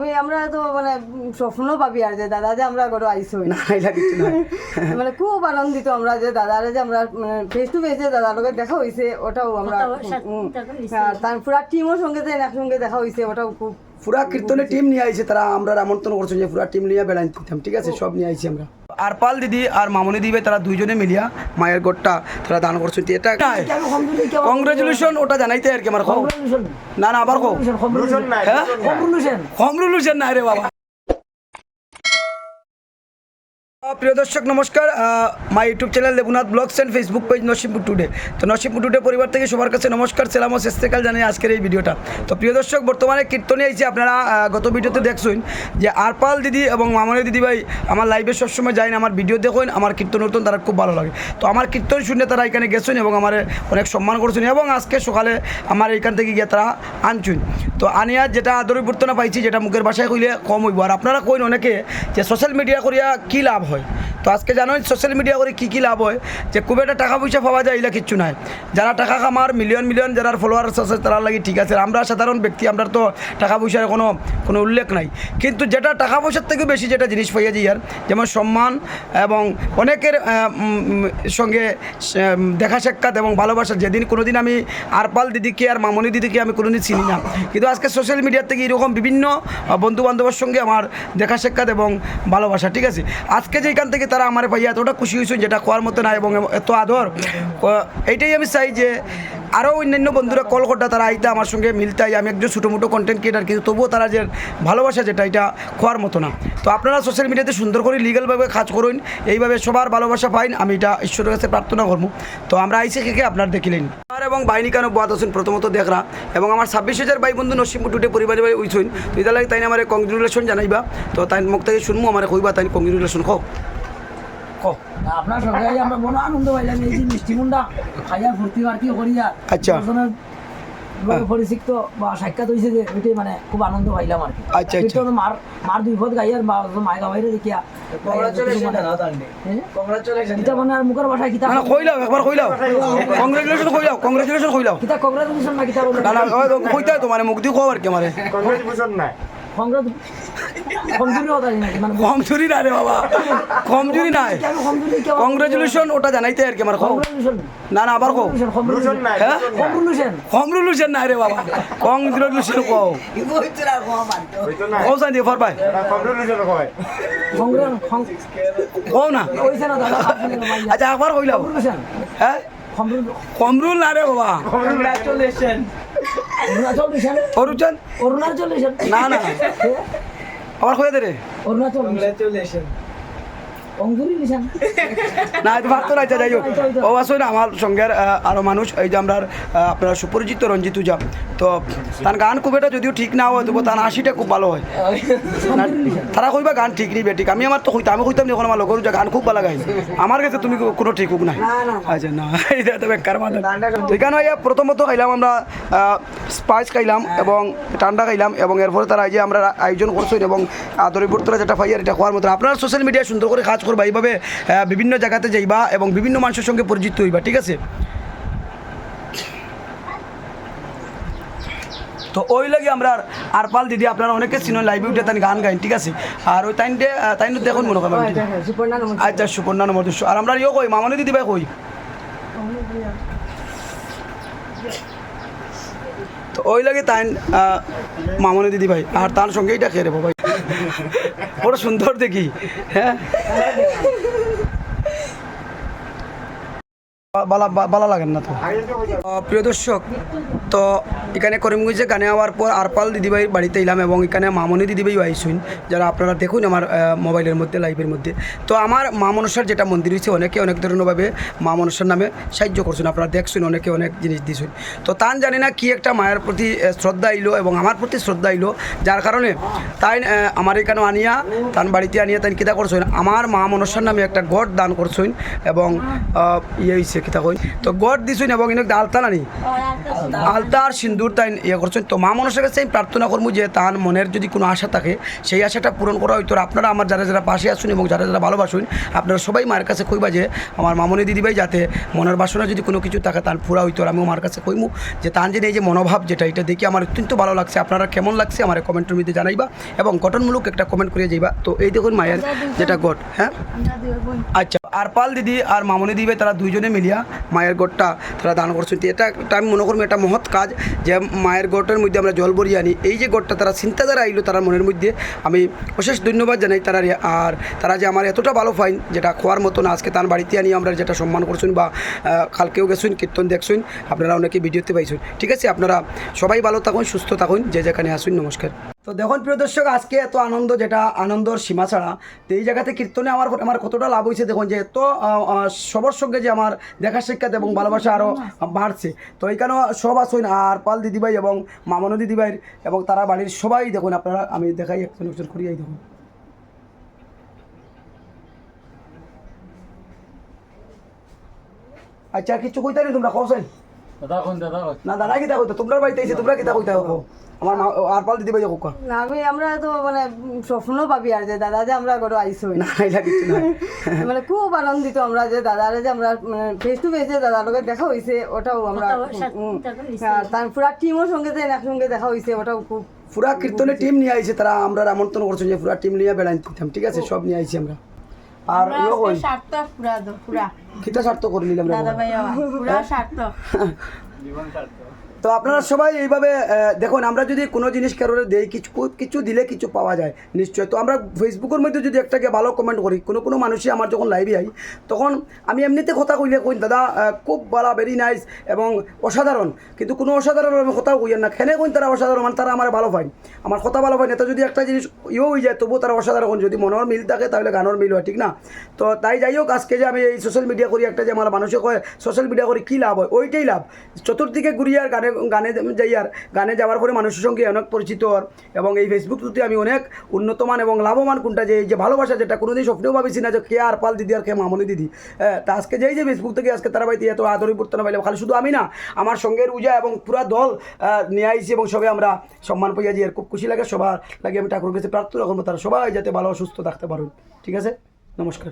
আমরা তো মানে স্বপ্ন পাবি আর যে দাদা যে আমরা ঘরে আইসি না এটা কিছু না মানে খুব আনন্দিত আমরা যে দাদারে যে আমরা ফেস টু ফেসে দাদার লোকের দেখা হয়েছে ওটাও আমরা তার পুরা টিমের সঙ্গে যে একসঙ্গে দেখা হয়েছে ওটাও খুব পুরা কীর্তনের টিম নিয়ে আইছে তারা আমরা আমন্ত্রণ করছি যে পুরা টিম নিয়ে বেড়াইতে দিতাম ঠিক আছে সব নিয়ে আইছি আমরা আর পাল দিদি আর মামনি দিবে তারা দুইজনে মিলিয়া মায়ের গোটটা তারা দান করছেন এটা কংগ্রেচুলেশন ওটা জানাইতে আর কি আমার না না আবার খমরুল হোসেন না রে বাবা প্রিয় দর্শক নমস্কার my YouTube channel Debnath vlogs and Facebook page Nasimpur today তো নসিমপুর টুডে পরিবার থেকে সবার কাছে নমস্কার সালাম ও শেষকাল জানাই আজকের এই ভিডিওটা তো প্রিয় দর্শক বর্তমানে কীর্তনে আইছি আপনারা গত ভিডিওতে দেখছেন যে আরপাল দিদি এবং মামনি দিদি ভাই আমার লাইভে সবসময় যাই না আমার ভিডিও দেখুন আমার কীর্তন উর্তন তারা খুব ভালো লাগে তো আমার কীর্তন শুনে তারা এখানে গেছেন এবং আমার অনেক সম্মান করছেন এবং আজকে সকালে আমার এইখান থেকে গিয়ে তারা আনছেন তো আনিয়া যেটা আদর বর্তনা পাইছি যেটা মুখের ভাষায় কইলে কম হইব আর আপনারা কইন অনেকে যে সোশ্যাল মিডিয়া করিয়া কী লাভ হয় তো আজকে জানেন সোশ্যাল মিডিয়া করে কী কী লাভ হয় যে খুব একটা টাকা পয়সা পাওয়া যায় এগুলো কিচ্ছু নাই যারা টাকা কামার মিলিয়ন মিলিয়ন যারা ফলোয়ার্স আছে তারা লাগে ঠিক আছে আমরা সাধারণ ব্যক্তি আমরা তো টাকা পয়সার কোনো উল্লেখ নাই কিন্তু যেটা টাকা পয়সার থেকে বেশি যেটা জিনিস পাইয়া যায় আর যেমন সম্মান এবং অনেকের সঙ্গে দেখা সাক্ষাৎ এবং ভালোবাসা যেদিন কোনোদিন আমি আরপাল দিদিকে আর মামনি দিদিকে আমি কোনোদিন চিনি না কিন্তু আজকে সোশ্যাল মিডিয়া থেকে এরকম বিভিন্ন বন্ধুবান্ধবের সঙ্গে আমার দেখা সাক্ষাৎ এবং ভালোবাসা ঠিক আছে আজকে যে এখান থেকে তারা আমার ভাইয়া এতটা খুশি হয়েছেন যেটা কোয়ার মতো না এবং এত আদর এইটাই আমি চাই যে আরও অন্যান্য বন্ধুরা কল করটা তারা আইতে আমার সঙ্গে মিলতাই আমি একজন ছোটো মোটো কন্টেন্ট ক্রিয়েটার কিন্তু তবুও তারা যে ভালোবাসা যেটা এটা খোয়ার মতো না তো আপনারা সোশ্যাল মিডিয়াতে সুন্দর করে লিগালভাবে কাজ করুন এইভাবে সবার ভালোবাসা পাইন আমি এটা ঈশ্বরের কাছে প্রার্থনা করবো তো আমরা আইসে কে আপনার দেখিলেন আর এবং বাইনি কেন বাদ আছেন প্রথমত দেখরা এবং আমার 26,000 ভাই বন্ধু নসিমপুর টুডে পরিবারে ভাই উইছুন তো এটা লাগে তাই আমার কংগ্রেচুলেশন জানাইবা তো তাই মুখ থেকে শুনবো আমার কইবা তাই কংগ্রেচুলেশন হোক আপনার সঙ্গে আমরা বড় আনন্দ পাইলাম এই যে মিষ্টি মুন্ডা খাইয়া ফুর্তি ফার্তি করিয়া আচ্ছা পরিচিত বা সাক্ষাৎ হয়েছে যে ওইটাই মানে খুব আনন্দ পাইলাম আর কি আচ্ছা আচ্ছা মার দুই পথ গাইয়ার বা মায়ের গাইরে দেখিয়া এটা মানে আর মুখের ভাষায় কিতা কইলাও একবার কইলাও কংগ্রেচুলেশন কইলাও কিতা কংগ্রেচুলেশন না কিতা বলে না না কইতা তো মানে মুখ দিয়ে খবর কে মানে কংগ্রেচুলেশন না কমজুরি না রে বাবা কমজুরি নাই কংগ্রেচুলেশন ওটা জানাইতে আর কি আমার না না আবার কমরুল হোসেন না রে বাবা কংগ্রেচুলেশন কও কও সান দিয়ে ফরবাই কও না আচ্ছা একবার কইলাও হ্যাঁ কমরুল না রে বাবা অরুণাচল না না আবার কয়ে দে রে অরুণাচল না এটা ভাবতো না যাই হোক ও আসো না আমার সঙ্গের আরও মানুষ এই যে আমরা আপনার সুপরিচিত রঞ্জিত উজা তো তার গান খুব এটা যদিও ঠিক না হয় তবু তার হাসিটা খুব ভালো হয় তারা কইবা গান ঠিক নেই বেঠিক আমি আমার তো হইতাম আমি কইতাম যখন আমার লগর গান খুব ভালো গাই আমার কাছে তুমি কোনো ঠিক হোক নাই আচ্ছা না এটা তো বেকার মানে এখানে প্রথমত খাইলাম আমরা স্পাইস খাইলাম এবং ঠান্ডা খাইলাম এবং এরপরে তারা এই যে আমরা আয়োজন করছেন এবং আদরিবর্তরা যেটা পাইয়ার এটা খাওয়ার মতো আপনারা সোশ্যাল মিডিয়ায় সুন্দর করে কাজ করবা এইভাবে বিভিন্ন জায়গাতে যাইবা এবং বিভিন্ন মানুষের সঙ্গে পরিচিত হইবা ঠিক আছে তো ওই লাগে আমরা আরপাল দিদি আপনারা অনেকে চিনেন লাইভে উঠে তাই গান গাইন ঠিক আছে আর ওই তাই দেখুন মনে করেন আচ্ছা সুপর্ণা নম্বর 200 আর আমরা ইয়ে কই মামনি দিদি ভাই কই তো ওই লাগে তাই মামনি দিদি ভাই আর তার সঙ্গে এটা খেয়ে রে ভাই বড় সুন্দর দেখি হ্যাঁ ভালো লাগেন না তো প্রিয় দর্শক তো এখানে করিমগঞ্জে গানে হওয়ার পর আরপাল দিদিভাই বাড়িতে এলাম এবং এখানে মামনি দিদিভাইও আইসুন যারা আপনারা দেখুন আমার মোবাইলের মধ্যে লাইভের মধ্যে তো আমার মা মনসার যেটা মন্দির হয়েছে অনেকে অনেক ধরনেরভাবে মা মনসার নামে সাহায্য করছেন আপনারা দেখছেন অনেকে অনেক জিনিস দিয়েছেন তো তান জানি না কি একটা মায়ের প্রতি শ্রদ্ধা আইলো এবং আমার প্রতি শ্রদ্ধা আইলো যার কারণে তাই আমার এখানে আনিয়া তান বাড়িতে আনিয়া তাই কিতা করছেন আমার মা মনসার নামে একটা গড় দান করছেন এবং ইয়ে হয়েছে কিতা কই তো গড় দিছুন এবং এনে আলতা নানি আলতা আর সিন্দুর তাই ইয়ে করছেন তো মা মানুষের কাছে আমি প্রার্থনা করবো যে তার মনের যদি কোনো আশা থাকে সেই আশাটা পূরণ করা হয়তো আপনারা আমার যারা যারা পাশে আসুন এবং যারা যারা ভালোবাসুন আপনারা সবাই মায়ের কাছে কইবা যে আমার মামনি দিদিভাই যাতে মনের বাসনা যদি কোনো কিছু থাকে তার পুরা হইতো আমিও মার কাছে কইমু যে তার যে এই যে মনোভাব যেটা এটা দেখে আমার অত্যন্ত ভালো লাগছে আপনারা কেমন লাগছে আমার কমেন্টের মধ্যে জানাইবা এবং গঠনমূলক একটা কমেন্ট করে যাইবা তো এই দেখুন মায়ের যেটা গড় হ্যাঁ আচ্ছা আর পাল দিদি আর মামনি দিবে তারা দুইজনে মিলিয়া মায়ের গড়টা তারা দান করছেন এটা একটা আমি মনে করবো এটা মহৎ কাজ যে মায়ের গড়ের মধ্যে আমরা জল ভরিয়ে আনি এই যে গড়টা তারা চিন্তাধারা আইলো তারা মনের মধ্যে আমি অশেষ ধন্যবাদ জানাই তারা আর তারা যে আমার এতটা ভালো ফাইন যেটা খোয়ার মতো না আজকে তার বাড়িতে আনি আমরা যেটা সম্মান করছেন বা কালকেও গেছেন কীর্তন দেখছেন আপনারা অনেকে ভিডিওতে পাইছেন ঠিক আছে আপনারা সবাই ভালো থাকুন সুস্থ থাকুন যে যেখানে আসুন নমস্কার তো দেখুন প্রিয় দর্শক আজকে এত আনন্দ যেটা আনন্দর সীমা ছাড়া তো এই জায়গাতে কীর্তনে আমার কতটা লাভ হয়েছে দেখুন যে এত সবার সঙ্গে যে আমার দেখা সাক্ষাৎ এবং ভালোবাসা আরও বাড়ছে তো এইখানেও সব আসুন আর পাল দিদিভাই এবং মামনু দিদিভাইয়ের এবং তারা বাড়ির সবাই দেখুন আপনারা আমি দেখাই একজন একজন করিয়াই দেখুন আচ্ছা কিছু কইতা নেই তোমরা কওছেন না দাদা কিতা কইতো তোমরা বাড়িতে আইছে তোমরা কিতা কইতা কও আমার আর পাল দিদিভাই কোকা না আমরা তো মানে স্বপ্ন ভাবি আর যে দাদা যে আমরা ঘরে আইসো না এটা কিছু না মানে খুব আনন্দিত আমরা যে দাদারে যে আমরা ফেস টু ফেসে দাদার লোকের দেখা হয়েছে ওটাও আমরা তার পুরা টিমের সঙ্গে যে একসঙ্গে দেখা হয়েছে ওটাও খুব পুরা কীর্তনের টিম নিয়ে আইছে তারা আমরা আমন্ত্রণ করছি যে পুরা টিম নিয়ে বেড়াই দিতাম ঠিক আছে সব নিয়ে আইছি আমরা আর ওই কিতা স্বার্থ করে নিলাম তো আপনারা সবাই এইভাবে দেখুন আমরা যদি কোনো জিনিস কারোর দেই কিছু দিলে কিছু পাওয়া যায় নিশ্চয় তো আমরা ফেসবুকের মধ্যে যদি একটাকে ভালো কমেন্ট করি কোনো মানুষই আমার যখন লাইভে আই তখন আমি এমনিতে কথা কইলে কই দাদা খুব ভালো ভেরি নাইস এবং অসাধারণ কিন্তু কোনো অসাধারণ আমি কথাও কইয়েন না খেনে কইন তারা অসাধারণ মানে তারা আমার ভালো পায় আমার কথা ভালো পায় না তো যদি একটা জিনিস ইয়েও হয়ে যায় তবুও তারা অসাধারণ যদি মনের মিল থাকে তাহলে গানের মিল হয় ঠিক না তো তাই যাই হোক আজকে যে আমি এই সোশ্যাল মিডিয়া করি একটা যে আমার মানুষে কয় সোশ্যাল মিডিয়া করি কী লাভ হয় ওইটাই লাভ চতুর্দিকে ঘুরিয়ে আর গানে যাই আর গানে যাওয়ার পরে মানুষের সঙ্গে অনেক পরিচিত এবং এই ফেসবুকতে আমি অনেক উন্নতমান এবং লাভবান কোনটা যে এই যে ভালোবাসা যেটা কোনোদিন স্বপ্নেও ভাবিছি না যে কে আর পাল দিদি আর কে মামনি দিদি তা আজকে যেই যে ফেসবুক থেকে আজকে তারা বাড়িতে এত আদরি পড়তে না পাইলে খালি শুধু আমি না আমার সঙ্গের উজা এবং পুরা দল নিয়ে আইছি এবং সবাই আমরা সম্মান পাইয়া যে খুব খুশি লাগে সবার লাগে আমি ঠাকুর কাছে প্রার্থনা করবো তারা সবাই যাতে ভালো সুস্থ থাকতে পারুন ঠিক আছে নমস্কার।